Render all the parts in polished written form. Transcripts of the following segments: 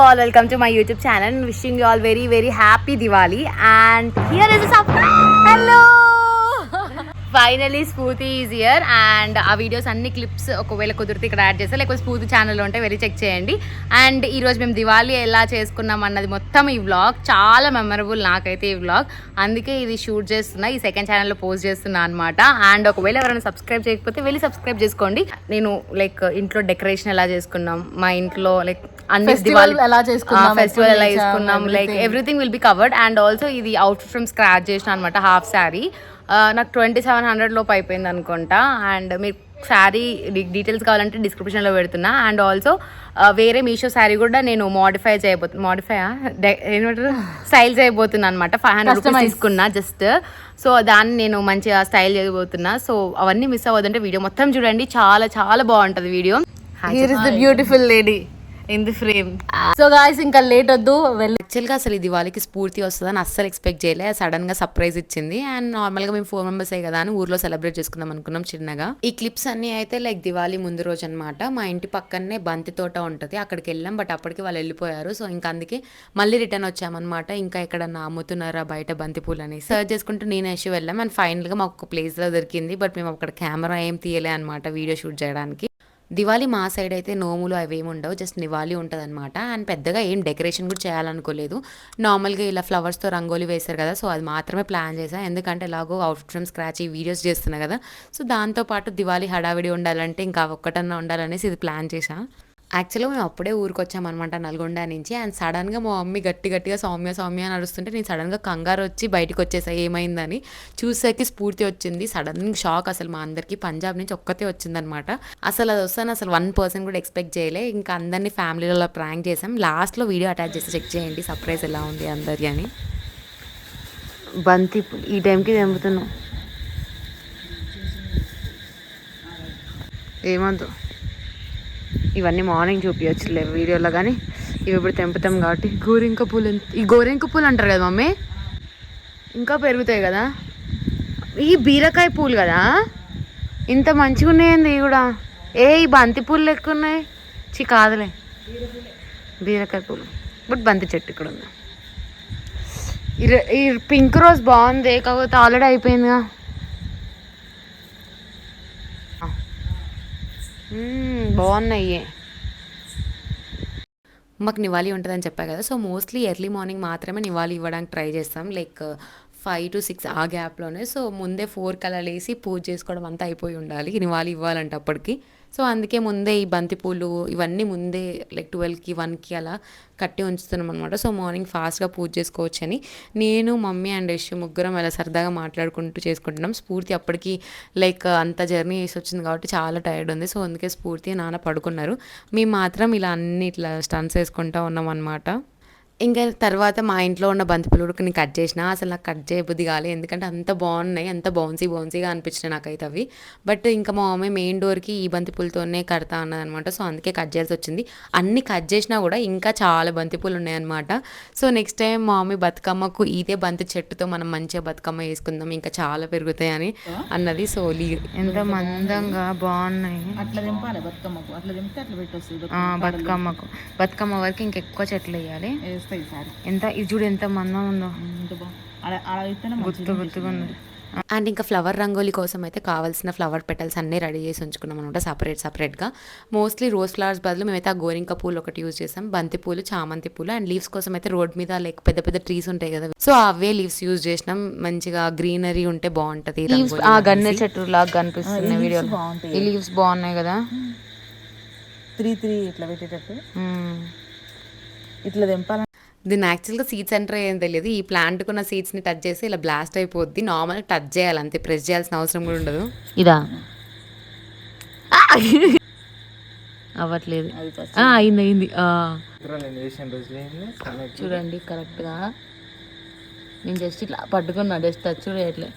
all, welcome to my YouTube channel and wishing you all very very happy Diwali. And here is a surprise. Hello. Finally స్ఫూర్తి is here and ఆ videos అన్ని clips ఒకవేళ కుదిరితే ఇక్కడ add చేస్తే లేకపోతే స్ఫూర్తి ఛానల్లో ఉంటే వెళ్ళి చెక్ చేయండి. అండ్ ఈరోజు మేము దివాళీ ఎలా చేసుకున్నాం అన్నది మొత్తం ఈ వ్లాగ్ చాలా మెమరబుల్ నాకైతే ఈ వ్లాగ్, అందుకే ఇది షూట్ చేస్తున్నా, ఈ సెకండ్ ఛానల్లో పోస్ట్ చేస్తున్నా అనమాట. అండ్ ఒకవేళ ఎవరైనా సబ్స్క్రైబ్ చేయకపోతే వెళ్ళి సబ్స్క్రైబ్ చేసుకోండి. నేను లైక్ ఇంట్లో డెకరేషన్ ఎలా చేసుకున్నాం, మా ఇంట్లో లైక్ అన్ని దివాళీ ఎలా చేసుకున్నాం, ఫెస్టివల్ ఎలా చేసుకున్నాం, like everything will be covered. And also ఇది అవుట్ఫిట్ ఫ్రమ్ స్క్రాచ్ చేసిన అనమాట, హాఫ్ శారీ. నాకు 2700 లోపు అయిపోయింది అనుకుంటా. అండ్ మీరు శారీ డీటెయిల్స్ కావాలంటే డిస్క్రిప్షన్లో పెడుతున్నా. అండ్ ఆల్సో వేరే మీషో శారీ కూడా నేను స్టైల్ చేయబోతున్నా అనమాట. 500 రూపీస్ తీసుకున్నా జస్ట్. సో దాన్ని నేను మంచిగా స్టైల్ చేయబోతున్నా. సో అవన్నీ మిస్ అవ్వదంటే వీడియో మొత్తం చూడండి, చాలా చాలా బాగుంటుంది video. Here is the beautiful lady in the frame. So guys ఇంకా లేట్ వద్దు, యాక్చువల్గా అసలు ఈ దివాళీకి స్ఫూర్తి వస్తుందని అస్సలు ఎక్స్పెక్ట్ చేయలే. సడన్గా సర్ప్రైజ్ ఇచ్చింది. అండ్ నార్మల్గా మేము 4 మెంబర్సే కదా అని ఊర్లో సెలబ్రేట్ చేసుకుందాం అనుకున్నాం చిన్నగా. ఈ క్లిప్స్ అన్నీ అయితే లైక్ దివాళీ ముందు రోజు అనమాట. మా ఇంటి పక్కనే బంతి తోట ఉంటుంది, అక్కడికి వెళ్ళాం. బట్ అప్పటికి వాళ్ళు వెళ్ళిపోయారు. సో ఇంకా అందుకే మళ్ళీ రిటర్న్ వచ్చామన్నమాట. ఇంకా ఎక్కడన్నా అమ్ముతున్నారా బయట బంతి పూలు అని సర్చ్ చేసుకుంటూ నేను యశు వెళ్ళాం. అండ్ ఫైనల్గా మాకు ఒక ప్లేస్లో దొరికింది. బట్ మేము అక్కడ కెమెరా ఏం తీయలే అనమాట వీడియో షూట్ చేయడానికి. దివాళీ మా సైడ్ అయితే నోములు అవేమి ఉండవు, జస్ట్ నివాళి ఉంటుంది అనమాట. అండ్ పెద్దగా ఏం డెకరేషన్ కూడా చేయాలనుకోలేదు. నార్మల్గా ఇలా ఫ్లవర్స్తో రంగోలి వేశారు కదా, సో అది మాత్రమే ప్లాన్ చేశాను. ఎందుకంటే ఎలాగో అవుట్ ఫ్రమ్ స్క్రాచ్ ఈ వీడియోస్ చేస్తున్నా కదా, సో దాంతోపాటు దివాళీ హడావిడి ఉండాలంటే ఇంకా ఒక్కటన్నా ఉండాలనేసి ఇది ప్లాన్ చేశాను. యాక్చువల్గా మేము అప్పుడే ఊరికి వచ్చామన్నమాట నల్గొండ నుంచి. అండ్ సడన్గా మా మమ్మీ గట్టిగా సౌమ్య సౌమ్య అని అరుస్తుంటే నేను సడన్గా కంగారు వచ్చి బయటకు వచ్చేసా ఏమైందని. చూసాకి స్ఫూర్తి వచ్చింది. సడన్ షాక్ అసలు మా అందరికీ. పంజాబ్ నుంచి ఒక్కతే వచ్చిందనమాట. అసలు అది వస్తాను అసలు 1% కూడా ఎక్స్పెక్ట్ చేయలే. ఇంకా అందరినీ ఫ్యామిలీలో ప్రాంక్ చేసాం. లాస్ట్లో వీడియో అటాచ్ చేసి చెక్ చేయండి సర్ప్రైజ్ ఎలా ఉంది అందరి అని. బంతి ఈ టైంకి తెంపుతున్నాం, ఏమద్దు ఇవన్నీ మార్నింగ్ చూపించచ్చులే వీడియోలో, కానీ ఇవి ఇప్పుడు తెంపుతాం కాబట్టి. గోరింక పూలు ఈ గోరింక పూలు అంటారు కదా మమ్మీ, ఇంకా పెరుగుతాయి కదా. ఈ బీరకాయ పూలు కదా, ఇంత మంచిగా ఉన్నాయండి ఇవి కూడా. ఈ బంతి పూలు లెక్క ఉన్నాయి. కాదులే బీరకాయ పూలు. బట్ బంతి చెట్టు ఇక్కడ ఉంది. ఈ పింక్ రోజ్ బాగుంది, కాకపోతే ఆల్రెడీ అయిపోయిందిగా. బాగున్నాయి. మాకు నివాళి ఉంటుందని చెప్పా కదా, సో మోస్ట్లీ ఎర్లీ మార్నింగ్ మాత్రమే నివాళి ఇవ్వడానికి ట్రై చేస్తాం, లైక్ 5 to 6 ఆ గ్యాప్లోనే. సో ముందే 4 కల్లా లేసి పూజ చేసుకోవడం అంతా అయిపోయి ఉండాలి నివాళి ఇవ్వాలంటే అప్పటికి. సో అందుకే ముందే ఈ బంతిపూలు ఇవన్నీ ముందే లైక్ 12కి 1కి అలా కట్టి ఉంచుతున్నాం అనమాట. సో మార్నింగ్ ఫాస్ట్గా పూజ చేసుకోవచ్చు అని నేను మమ్మీ అండ్ యశు ముగ్గురం అలా సరదాగా మాట్లాడుకుంటూ చేసుకుంటున్నాం. స్ఫూర్తి అప్పటికి లైక్ అంత జర్నీ చేసి వచ్చింది కాబట్టి చాలా టైర్డ్ ఉంది. సో అందుకే స్ఫూర్తి నాన్న పడుకున్నారు. మేము మాత్రం ఇలా అన్ని ఇట్లా స్టన్స్ వేసుకుంటూ ఉన్నాం అనమాట. ఇంకా తర్వాత మా ఇంట్లో ఉన్న బంతిపూలు నేను కట్ చేసిన. అసలు నాకు కట్ చేయబుద్ధి కాలేదు, ఎందుకంటే అంత బాగున్నాయి, అంత బౌన్సీగా అనిపించినాయి నాకైతే అవి. బట్ ఇంకా మా మమ్మీ మెయిన్ డోర్కి ఈ బంతిపూలతోనే కడతా అన్నదనమాట. సో అందుకే కట్ చేయాల్సి వచ్చింది. అన్ని కట్ చేసినా కూడా ఇంకా చాలా బంతిపూలు ఉన్నాయన్నమాట. సో నెక్స్ట్ టైం మా మమ్మీ బతుకమ్మకు ఇదే బంతి చెట్టుతో మనం మంచిగా బతుకమ్మ వేసుకుందాం, ఇంకా చాలా పెరుగుతాయి అని అన్నది. సో ఎంత మందంగా బాగున్నాయి. అట్లా దింపాలి బతుకమ్మకు, అట్లా దింపితే అట్లా పెట్టొస్తుంది బతుకమ్మ వరకు ఇంకెక్కువ చెట్లు వేయాలి. ఎంత ఇది చూడు ఎంత మందం ఉందో, గుర్తుగా ఉంది. అండ్ ఇంకా ఫ్లవర్ రంగోలీ కోసం అయితే కావాల్సిన ఫ్లవర్ పెటల్స్ అన్నీ రెడీ చేసి ఉంచుకున్నాం అనమాట సపరేట్గా. మోస్ట్లీ రోజ్ ఫ్లవర్స్ బదులు మేమైతే ఆ గోరింక పూలు ఒకటి యూజ్ చేసాం, బంతి పూలు, చామంతి పూలు. అండ్ లీవ్స్ కోసం అయితే రోడ్ మీద లైక్ పెద్ద ట్రీస్ ఉంటాయి కదా, సో అవే లీవ్స్ యూజ్ చేసినాం. మంచిగా గ్రీనరీ ఉంటే బాగుంటది. గన్నె చెట్టు లాగా కనిపిస్తుంది వీడియోలో. ఈ లీవ్స్ బాగున్నాయి కదా, 3 ఇట్లా పెట్టేటట్టు ఇట్లా దింపాలి. దీన్ని యాక్చువల్గా సీడ్స్ అంటారో ఏం తెలియదు. ఈ ప్లాంట్కున్న సీడ్స్ని టచ్ చేసి ఇలా బ్లాస్ట్ అయిపోద్ది. నార్మల్గా టచ్ చేయాలి అంతే, ప్రెస్ చేయాల్సిన అవసరం కూడా ఉండదు. ఇదా అవ్వట్లేదు, అయింది. చూడండి కరెక్ట్గా నేను జస్ట్ ఇట్లా పట్టుకున్నా, జస్ట్ టచ్ కూడా చేయట్లేదు.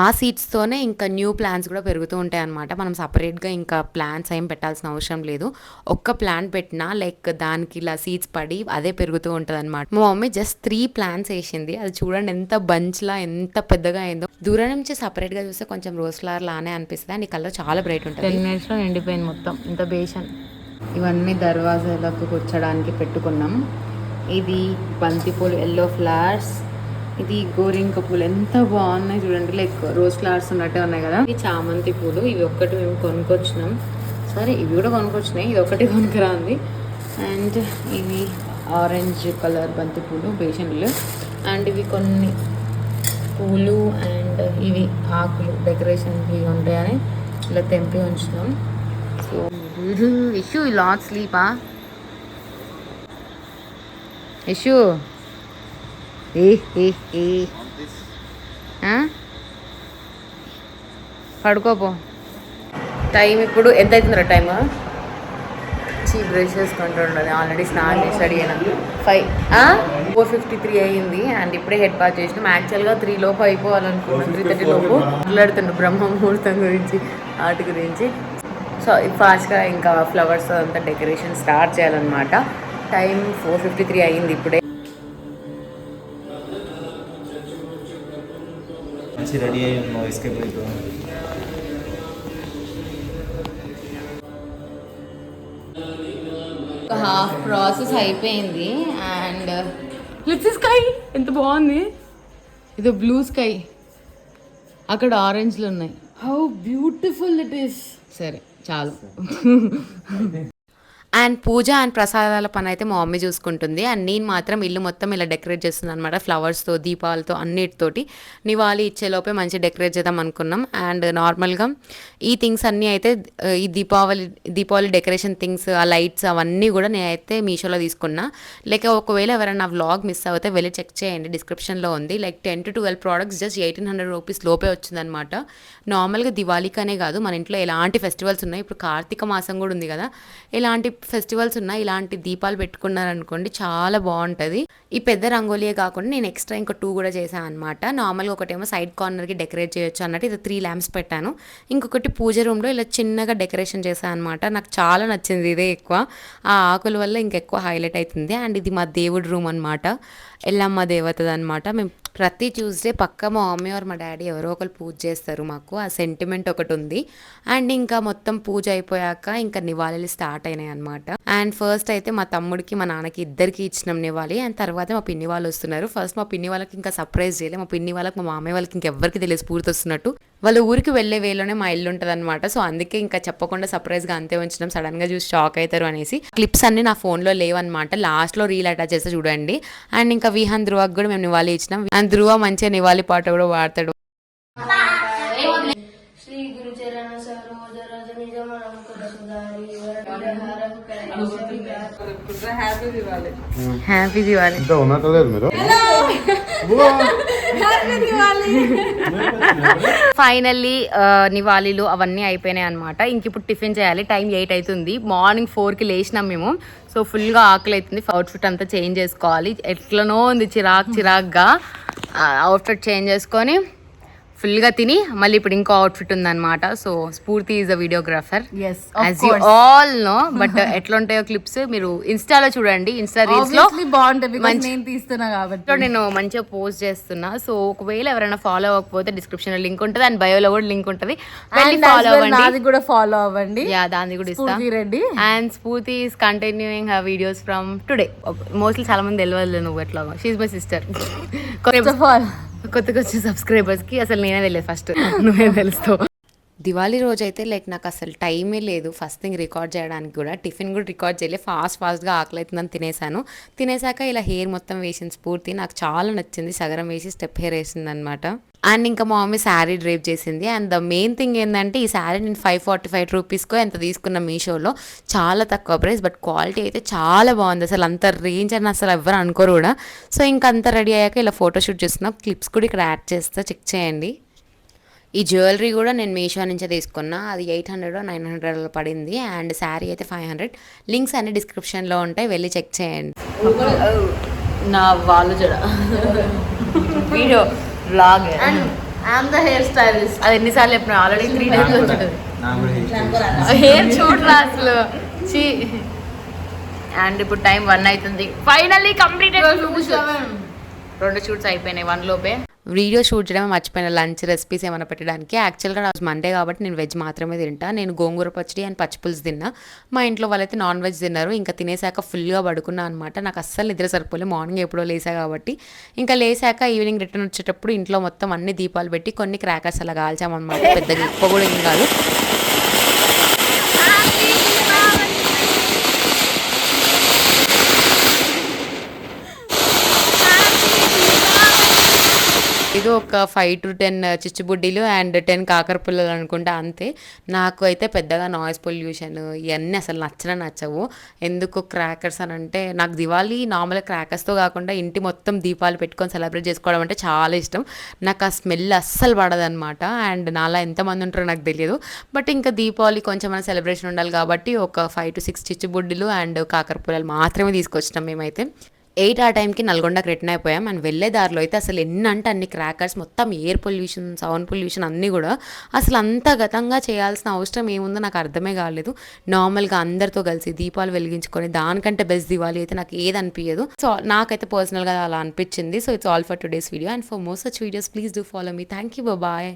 ఆ సీడ్స్తోనే ఇంకా న్యూ ప్లాంట్స్ కూడా పెరుగుతూ ఉంటాయి అనమాట. మనం సపరేట్గా ఇంకా ప్లాంట్స్ ఏం పెట్టాల్సిన అవసరం లేదు. ఒక్క ప్లాంట్ పెట్టినా లైక్ దానికి ఇలా సీడ్స్ పడి అదే పెరుగుతూ ఉంటుంది అనమాట. మా మమ్మీ జస్ట్ 3 ప్లాంట్స్ వేసింది. అది చూడండి ఎంత బంచ్లా ఎంత పెద్దగా అయిందో. దూరం నుంచి సపరేట్గా చూస్తే కొంచెం రోజ్ ఫ్లవర్ లానే అనిపిస్తుంది. అండ్ ఈ కలర్ చాలా బ్రైట్ ఉంటుంది. 10 minutesలో ఎండిపోయింది మొత్తం. ఇంత బేషన్ ఇవన్నీ దర్వాజాలకు కూర్చోడానికి పెట్టుకున్నాం. ఇది బంతిపూలు ఎల్లో ఫ్లవర్స్, ఇది గోరింక పూలు ఎంత బాగున్నాయి చూడండి, లైక్ రోజ్ ఫ్లవర్స్ ఉన్నట్టే ఉన్నాయి కదా. ఇది చామంతి పూలు, ఇవి ఒక్కటి మేము కొనుక్కొచ్చినాం. సరే ఇవి కూడా కొనుక్కొచ్చినాయి, ఇది ఒకటి కొనుక్కరా ఉంది. అండ్ ఇవి ఆరెంజ్ కలర్ బంతిపూలు బేషన్లు. అండ్ ఇవి కొన్ని పూలు అండ్ ఇవి ఆకులు డెకరేషన్కి ఉంటాయని ఇలా తెంపి ఉంచుతాం. సో ఇష్యూ లాట్ స్లీపా ఇష్యూ పడుకోపో. టైం ఇప్పుడు ఎంత అవుతుందిరా టైమ్? బ్రష్ చేసుకుంటుండదు, ఆల్రెడీ స్నానం చేసి రెడీ అయినా 4:53 అయ్యింది. అండ్ ఇప్పుడే హెడ్ బాత్ చేసినాం. యాక్చువల్గా 3 లోపు అయిపోవాలనుకున్నాం, 3:30 లోపు. మాట్లాడుతుండు బ్రహ్మ ముహూర్తం గురించి, వాటి గురించి. సో ఫాస్ట్గా ఇంకా ఫ్లవర్స్ అంతా డెకరేషన్ స్టార్ట్ చేయాలన్నమాట. టైం 4:53 అయ్యింది ఇప్పుడే. రెడీ అయ్యి ఉన్నావు ఎస్కేప్ అయిపో. ఒక హాఫ్ ప్రాసెస్ అయిపోయింది. అండ్ లిట్స్ స్కై ఎంత బాగుంది, ఇది బ్లూ స్కై, అక్కడ ఆరెంజ్లు ఉన్నాయి. How beautiful it is. సరే చాలు. అండ్ పూజ అండ్ ప్రసాదాల పని అయితే మా మమ్మీ చూసుకుంటుంది. అండ్ నేను మాత్రం ఇల్లు మొత్తం ఇలా డెకరేట్ చేస్తుంది అనమాట, ఫ్లవర్స్తో, దీపాలతో, అన్నిటితోటి. నివాళి ఇచ్చేలోపే మంచి డెకరేట్ చేద్దాం అనుకున్నాం. అండ్ నార్మల్గా ఈ థింగ్స్ అన్నీ అయితే ఈ దీపావళి డెకరేషన్ థింగ్స్, ఆ లైట్స్ అవన్నీ కూడా నేనైతే మీషోలో తీసుకున్నా. లేక ఒకవేళ ఎవరైనా వ్లాగ్ మిస్ అవుతే వెళ్ళి చెక్ చేయండి, డిస్క్రిప్షన్లో ఉంది. Like 10 to 12 products just 1800 rupees లోపే వచ్చిందనమాట. నార్మల్గా దివాళీకనే కాదు, మన ఇంట్లో ఎలాంటి ఫెస్టివల్స్ ఉన్నాయి, ఇప్పుడు కార్తీక మాసం కూడా ఉంది కదా, ఎలాంటి ఫెస్టివల్స్ ఉన్నాయి, ఇలాంటి దీపాలు పెట్టుకున్నారనుకోండి చాలా బాగుంటుంది. ఈ పెద్ద రంగోలియే కాకుండా నేను ఎక్స్ట్రా ఇంకో 2 కూడా చేశాను అనమాట. నార్మల్గా ఒకటేమో సైడ్ కార్నర్కి డెకరేట్ చేయొచ్చు అన్నట్టు ఇది 3 ల్యాంప్స్ పెట్టాను. ఇంకొకటి పూజ రూమ్లో ఇలా చిన్నగా డెకరేషన్ చేశాను అనమాట. నాకు చాలా నచ్చింది ఇదే ఎక్కువ, ఆ ఆకుల వల్ల ఇంకెక్కువ హైలైట్ అవుతుంది. అండ్ ఇది మా దేవుడి రూమ్ అనమాట, ఎల్లమ్మ దేవతది అనమాట. మేము ప్రతి ట్యూస్డే పక్క మా మమ్మీ ఆర్ మా డాడీ ఎవరో ఒకరు పూజ చేస్తారు, మాకు ఆ సెంటిమెంట్ ఒకటి ఉంది. అండ్ ఇంకా మొత్తం పూజ అయిపోయాక ఇంకా నివాళులు స్టార్ట్ అయినాయి అనమాట. అండ్ ఫస్ట్ అయితే మా తమ్ముడికి మా నాన్నకి ఇద్దరికి ఇచ్చినాం నివాళి. అండ్ తర్వాత మా పిన్ని వాళ్ళు వస్తున్నారు. ఫస్ట్ మా పిన్ని వాళ్ళకి ఇంకా సర్ప్రైజ్ చేయలేదు, మా పిన్ని వాళ్ళకి మా మామయ్య వాళ్ళకి ఇంకెవ్వరికి తెలియదు స్ఫూర్తి వస్తున్నట్టు. వాళ్ళ ఊరికి వెళ్ళే వేలోనే మా ఇల్లు ఉంటుంది అనమాట. సో అందుకే ఇంకా చెప్పకుండా సర్ప్రైజ్గా అంతే ఉంచినాం, సడన్గా చూసి షాక్ అవుతారు అనేసి. క్లిప్స్ అన్ని నా ఫోన్లో లేవన్నమాట, లాస్ట్లో రీల్ అటాచ్ చేస్తే చూడండి. అండ్ ఇంకా విహాన్ ధ్రువకి కూడా మేము నివాళి ఇచ్చినాం. అండ్ ధ్రువ మంచిగా నివాళి పాట కూడా పాడతాడు. హ్యాపీ దివాళీ. ఫైనల్లీ నివాళీలు అవన్నీ అయిపోయినాయి అనమాట. ఇంక ఇప్పుడు టిఫిన్ చేయాలి. టైం 8 అవుతుంది. మార్నింగ్ 4కి లేచినాం మేము. సో ఫుల్గా ఆకలి అవుతుంది. అవుట్ఫిట్ అంతా చేంజ్ చేసుకోవాలి. ఎట్లనో ఉంది చిరాక్గా. అవుట్ఫిట్ చేంజ్ చేసుకొని ఫుల్గా తిని మళ్ళీ ఇప్పుడు ఇంకో అవుట్ఫిట్ ఉందన్నమాట. So Spoorthi is a videographer, as you all know. But ఎట్లా ఉంటాయో క్లిప్స్ మీరు ఇన్స్టాలో చూడండి, ఇన్స్టా రీల్స్ లో బాగుంటుంది, నేను తీస్తున్నా కాబట్టి నేను మంచిగా పోస్ట్ చేస్తున్నా. సో ఒకవేళ ఎవరైనా ఫాలో అవ్వకపోతే డిస్క్రిప్షన్ లో లింక్ ఉంటుంది, అండ్ బయోలో కూడా లింక్ ఉంటుంది, వెళ్ళి ఫాలో అవ్వండి. అది కూడా ఫాలో అవ్వండి. యా, దాన్ని కూడా ఇస్తా. రెడ్డి అండ్ స్ఫూర్తి is continuing her videos from today. Mostly చాలా మంది తెలియదు నువ్వు ఎట్లా, షీఈ్ మై సిస్టర్. కొత్తగా వచ్చే సబ్స్క్రైబర్స్కి అసలు నేనే తెలియదు, ఫస్ట్ నువ్వే తెలుస్తావు. దివాళీ రోజు అయితే లైక్ నాకు అసలు టైమే లేదు ఫస్ట్ థింగ్ రికార్డ్ చేయడానికి కూడా. టిఫిన్ కూడా రికార్డ్ చేయలేదు, ఫాస్ట్గా ఆకలి అవుతుందని తినేసాను. తినేసాక ఇలా హెయిర్ మొత్తం వేసింది స్ఫూర్తి, నాకు చాలా నచ్చింది. సగరం వేసి స్టెప్ హెయిర్ వేసింది అనమాట. అండ్ ఇంకా మా మమ్మీ శారీ డ్రైప్ చేసింది. అండ్ ద మెయిన్ థింగ్ ఏంటంటే ఈ శారీ నేను 545 రూపీస్కో ఎంత తీసుకున్న మీషోలో, చాలా తక్కువ ప్రైస్, బట్ క్వాలిటీ అయితే చాలా బాగుంది. అసలు అంత రేంజ్ అని అసలు ఎవరు అనుకోరు కూడా. సో ఇంకా అంతా రెడీ అయ్యాక ఇలా ఫోటోషూట్ చేస్తున్నాం. క్లిప్స్ కూడా ఇక్కడ యాడ్ చేస్తా, చెక్ చేయండి. ఈ జ్యువెలరీ కూడా నేను మీషో నుంచే తీసుకున్నా, అది 800 900 పడింది. అండ్ శారీ అయితే 500. లింక్స్ అన్ని డిస్క్రిప్షన్లో ఉంటాయి, వెళ్ళి చెక్ చేయండి. నా వాళ్ళు జడ video vlog and I'm the hair stylist. అది ఎన్నిసార్లు చెప్పినా, ఆల్రెడీ 3 days వచ్చింది. హెయిర్ చూడరా అసలు. అండ్ ఇప్పుడు టైం 1 అవుతుంది. Finally completed. 2 షూట్స్ అయిపోయినాయి 1 లోపే. వీడియో షూట్ చేయడం మర్చిపోయిన లంచ్ రెసిపీస్ ఏమైనా పెట్టడానికి. యాక్చువల్గా రోజు మండే కాబట్టి నేను వెజ్ మాత్రమే తింటా. నేను గోంగూర పచ్చడి అండ్ పచ్చిపులుసు తిన్నా. మా ఇంట్లో వాళ్ళైతే నాన్ వెజ్ తిన్నారు. ఇంకా తినేసాక ఫుల్గా పడుకున్నా అనమాట. నాకు అస్సలు నిద్ర సరిపోలే, మార్నింగ్ ఎప్పుడో లేసా కాబట్టి. ఇంకా లేసాక ఈవినింగ్ రిటర్న్ వచ్చేటప్పుడు ఇంట్లో మొత్తం అన్ని దీపాలు పెట్టి కొన్ని క్రాకర్స్ అలా కాల్చామన్నమాట. పెద్దగా ఎక్కువ కూడా ఏం కాదు. ఏదో ఒక 5 to 10 చిచ్చుబుడ్డీలు అండ్ 10 కాకర పుల్లలు అనుకుంటా, అంతే. నాకు అయితే పెద్దగా నాయిస్ పొల్యూషన్ ఇవన్నీ అసలు నచ్చవు. ఎందుకు క్రాకర్స్ అని అంటే, నాకు దివాళీ నార్మల్గా క్రాకర్స్తో కాకుండా ఇంటి మొత్తం దీపాలు పెట్టుకొని సెలబ్రేట్ చేసుకోవడం అంటే చాలా ఇష్టం. నాకు ఆ స్మెల్ అస్సలు పడదనమాట. అండ్ నాలా ఎంతమంది ఉంటారో నాకు తెలియదు. బట్ ఇంకా దీపావళి కొంచెం సెలబ్రేషన్ ఉండాలి కాబట్టి ఒక 5 to 6 చిచ్చుబుడ్డీలు అండ్ కాకర పుల్లలు మాత్రమే తీసుకొచ్చినాం మేమైతే. 8 ఆ టైంకి నల్గొండకి రిటర్న్ అయిపోయాం. అండ్ వెళ్ళే దారిలో అయితే అసలు ఎన్నంటే అన్ని క్రాకర్స్, మొత్తం ఎయిర్ పొల్యూషన్, సౌండ్ పొల్యూషన్ అన్నీ కూడా అసలు అంత గతంగా చేయాల్సిన అవసరం ఏముందో నాకు అర్థమే కాలేదు. నార్మల్గా అందరితో కలిసి దీపాలు వెలిగించుకొని దానికంటే బెస్ట్ దివాళీ అయితే నాకు ఏది అనిపించదు. సో నాకైతే పర్సనల్గా అలా అనిపించింది. So it's all for today's video. And for more such videos please do follow me. Thank you, bye.